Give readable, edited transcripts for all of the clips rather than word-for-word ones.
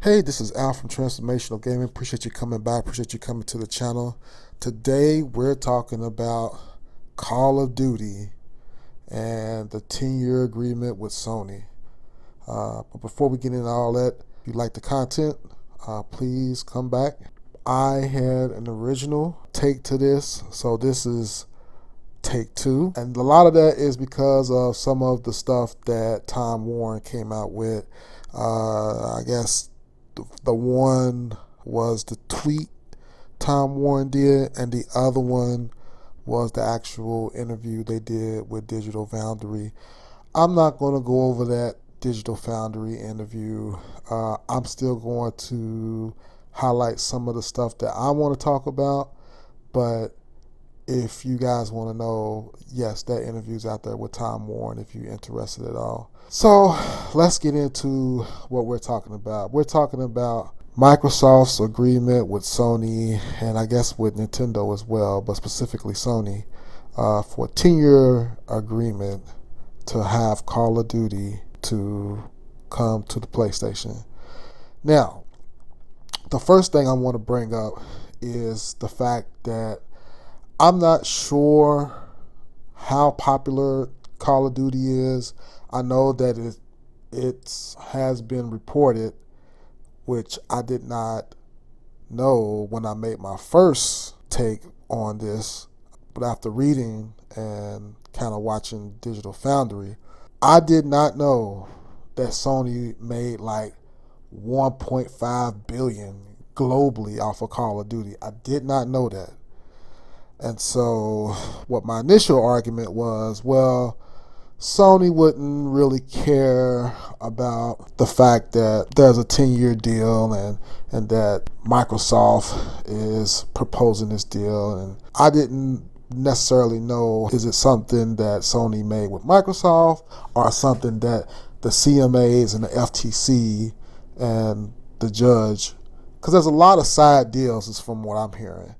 Hey, this is Al from Transformational Gaming. Appreciate you coming back. Appreciate you coming to the channel. Today we're talking about Call of Duty and the 10-year agreement with Sony. But before we get into all that, if you like the content, please come back. I had an original take to this, so this is take two. And a lot of that is because of some of the stuff that Tom Warren came out with. I guess the one was the tweet Tom Warren did, and the other one was the actual interview they did with Digital Foundry. I'm not going to go over that Digital Foundry interview. I'm still going to highlight some of the stuff that I want to talk about, but if you guys want to know, yes, that interview's out there with Tom Warren if you're interested at all. So let's get into what we're talking about. We're talking about Microsoft's agreement with Sony, and I guess with Nintendo as well, but specifically Sony, for a 10-year agreement to have Call of Duty to come to the PlayStation. Now, the first thing I want to bring up is the fact that I'm not sure how popular Call of Duty is. I know that it has been reported, which I did not know when I made my first take on this, but after reading and kind of watching Digital Foundry, I did not know that Sony made like 1.5 billion globally off of Call of Duty. I did not know that. And so what my initial argument was, well, Sony wouldn't really care about the fact that there's a 10-year deal and that Microsoft is proposing this deal. And I didn't necessarily know, is it something that Sony made with Microsoft or something that the CMAs and the FTC and the judge, because there's a lot of side deals is from what I'm hearing.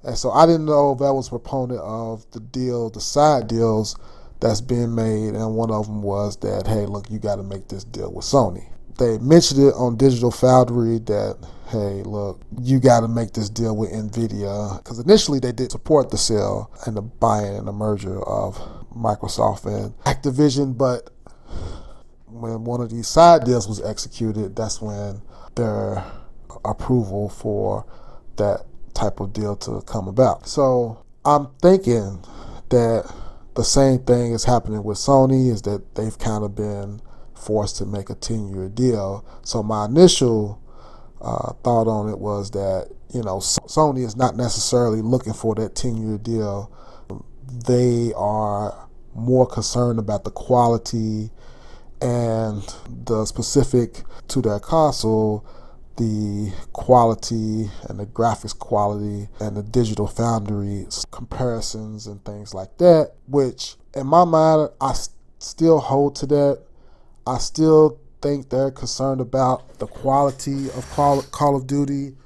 And so I didn't know if that was a proponent of the deal, the side deals that's being made, and one of them was that, hey, look, you got to make this deal with Sony. They mentioned it on Digital Foundry that, hey, look, you got to make this deal with NVIDIA, because initially they did support the sale and the buy-in and the merger of Microsoft and Activision, but when one of these side deals was executed, that's when their approval for that type of deal to come about. So I'm thinking that the same thing is happening with Sony, is that they've kind of been forced to make a 10-year deal. So my initial thought on it was that, you know, Sony is not necessarily looking for that 10-year deal. They are more concerned about the quality and the specific to their console, the quality and the graphics quality and the Digital Foundry comparisons and things like that, which in my mind, I still hold to that. I still think they're concerned about the quality of Call of Duty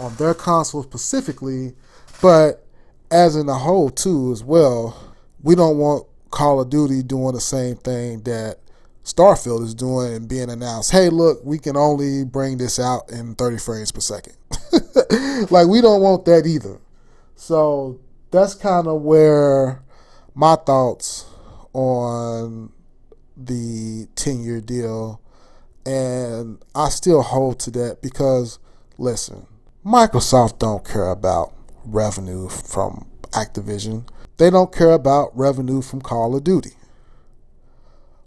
on their console specifically, but as in a whole too as well, we don't want Call of Duty doing the same thing that Starfield is doing and being announced, hey, look, we can only bring this out in 30 frames per second. Like, we don't want that either. So that's kind of where my thoughts on the 10-year deal, and I still hold to that because, listen, Microsoft don't care about revenue from Activision. They don't care about revenue from Call of Duty.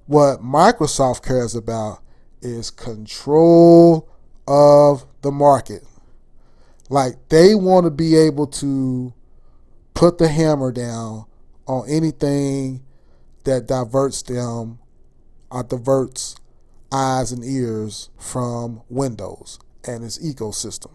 What Microsoft cares about is control of the market. Like, they want to be able to put the hammer down on anything that diverts eyes and ears from Windows and its ecosystem.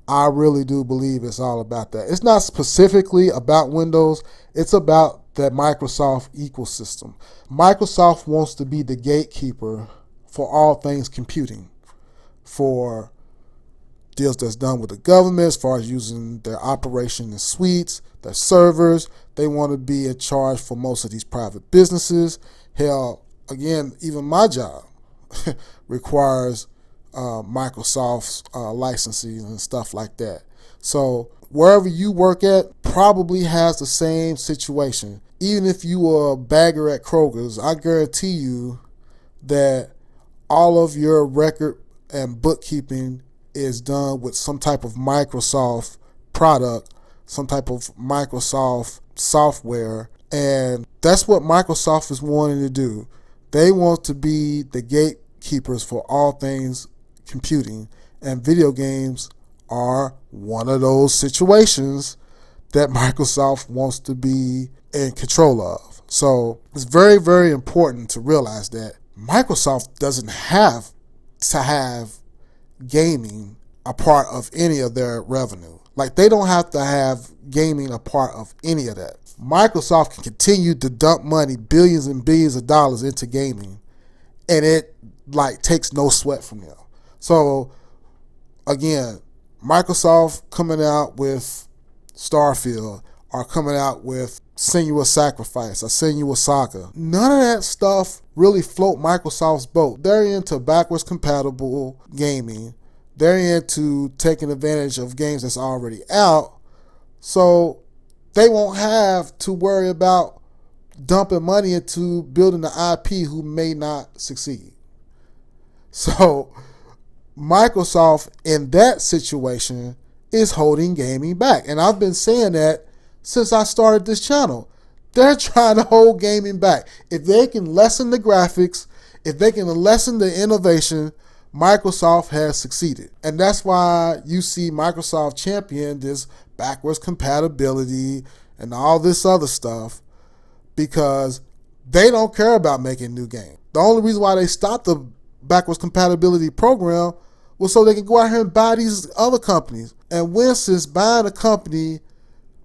I really do believe it's all about that. It's not specifically about Windows. It's about that Microsoft ecosystem. Microsoft wants to be the gatekeeper for all things computing, for deals that's done with the government as far as using their operation and suites, their servers. They want to be in charge for most of these private businesses. Hell, again, even my job requires Microsoft's licenses and stuff like that. So wherever you work at probably has the same situation. Even if you are a bagger at Kroger's, I guarantee you that all of your record and bookkeeping is done with some type of Microsoft product, some type of Microsoft software. And that's what Microsoft is wanting to do. They want to be the gatekeepers for all things computing. And video games are one of those situations that Microsoft wants to be in control of. So it's very, very important to realize that Microsoft doesn't have to have gaming a part of any of their revenue. Like, they don't have to have gaming a part of any of that. Microsoft can continue to dump money, billions and billions of dollars into gaming, and it like takes no sweat from them. So again, Microsoft coming out with Starfield or coming out with Senua's Sacrifice or Senua's Saga, none of that stuff really float Microsoft's boat. They're into backwards compatible gaming. They're into taking advantage of games that's already out. So they won't have to worry about dumping money into building the IP who may not succeed. So Microsoft in that situation is holding gaming back. And I've been saying that since I started this channel. They're trying to hold gaming back. If they can lessen the graphics, if they can lessen the innovation, Microsoft has succeeded. And that's why you see Microsoft champion this backwards compatibility and all this other stuff, because they don't care about making new games. The only reason why they stopped the backwards compatibility program was so they can go out here and buy these other companies. And when since buying a company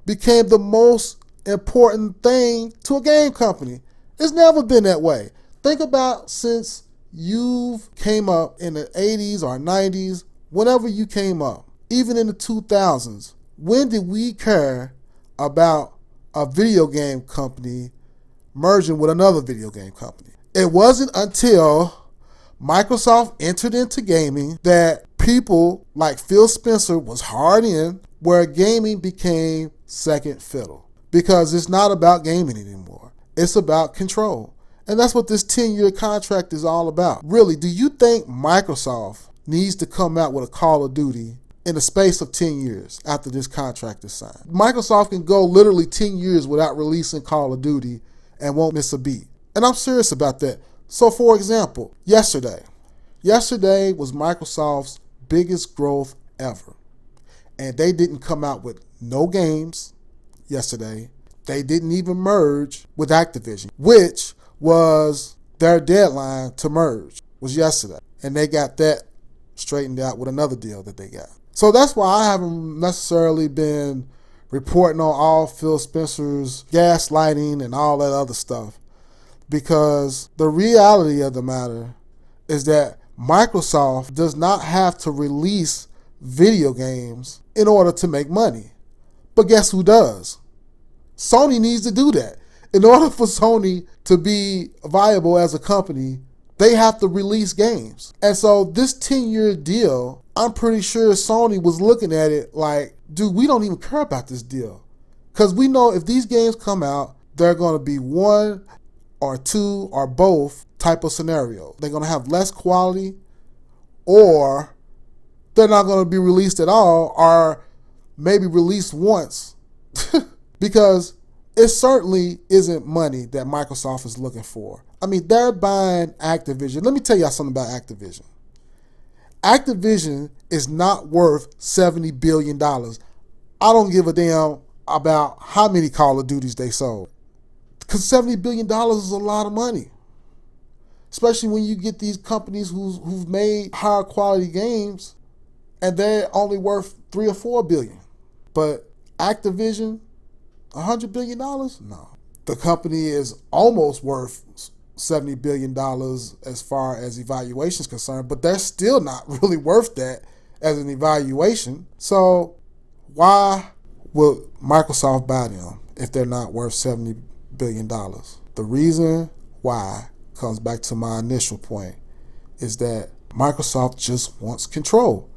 became the most important thing to a game company. It's never been that way. Think about since you've came up in the 80s or 90s, whenever you came up, even in the 2000s, when did we care about a video game company merging with another video game company? It wasn't until Microsoft entered into gaming that people like Phil Spencer was hard in, where gaming became second fiddle. Because it's not about gaming anymore. It's about control. And that's what this 10-year contract is all about. Really, do you think Microsoft needs to come out with a Call of Duty in the space of 10 years after this contract is signed? Microsoft can go literally 10 years without releasing Call of Duty and won't miss a beat. And I'm serious about that. So for example, yesterday was Microsoft's biggest growth ever. And they didn't come out with no games yesterday. They didn't even merge with Activision, which was their deadline to merge, was yesterday. And they got that straightened out with another deal that they got. So that's why I haven't necessarily been reporting on all Phil Spencer's gaslighting and all that other stuff, because the reality of the matter is that Microsoft does not have to release video games in order to make money. But guess who does? Sony needs to do that. In order for Sony to be viable as a company, they have to release games. And so this 10-year deal, I'm pretty sure Sony was looking at it like, dude, we don't even care about this deal. Because we know if these games come out, they're going to be one or two or both type of scenario. They're going to have less quality, or they're not going to be released at all, or maybe released once. Because it certainly isn't money that Microsoft is looking for. I mean, they're buying Activision. Let me tell y'all something about Activision. Activision is not worth $70 billion. I don't give a damn about how many Call of Duties they sold. Because $70 billion is a lot of money. Especially when you get these companies who've made higher quality games and they're only worth $3 or $4 billion. But Activision, $100 billion? No. The company is almost worth $70 billion as far as evaluation is concerned, but they're still not really worth that as an evaluation. So why would Microsoft buy them if they're not worth $70 billion? The reason why comes back to my initial point, is that Microsoft just wants control.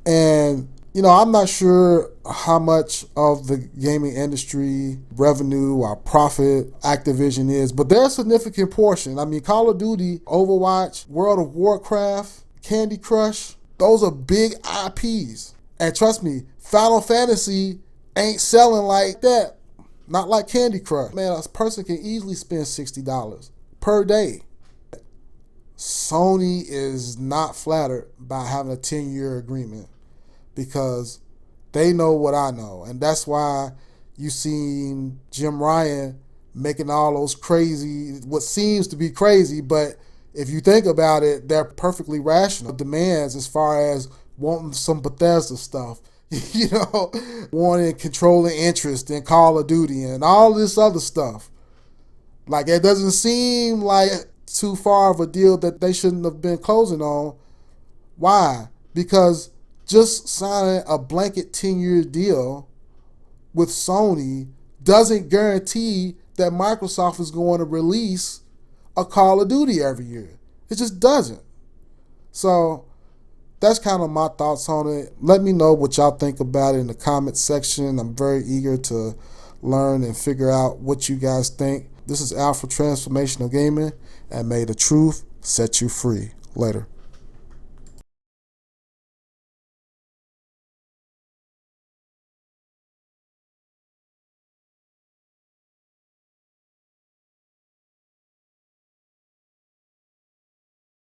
And, I'm not sure how much of the gaming industry revenue or profit Activision is, but they're a significant portion. I mean, Call of Duty, Overwatch, World of Warcraft, Candy Crush, those are big IPs. And trust me, Final Fantasy ain't selling like that. Not like Candy Crush. Man, a person can easily spend $60 per day. Sony is not flattered by having a 10-year agreement because they know what I know. And that's why you seen Jim Ryan making all those crazy, what seems to be crazy, but if you think about it, they're perfectly rational demands as far as wanting some Bethesda stuff, wanting controlling interest in Call of Duty and all this other stuff. Like, it doesn't seem like too far of a deal that they shouldn't have been closing on. Why? Because just signing a blanket 10-year deal with Sony doesn't guarantee that Microsoft is going to release a Call of Duty every year. It just doesn't. So that's kind of my thoughts on it. Let me know what y'all think about it in the comment section. I'm very eager to learn and figure out what you guys think. This is Al for Transformational Gaming, and may the truth set you free. Later.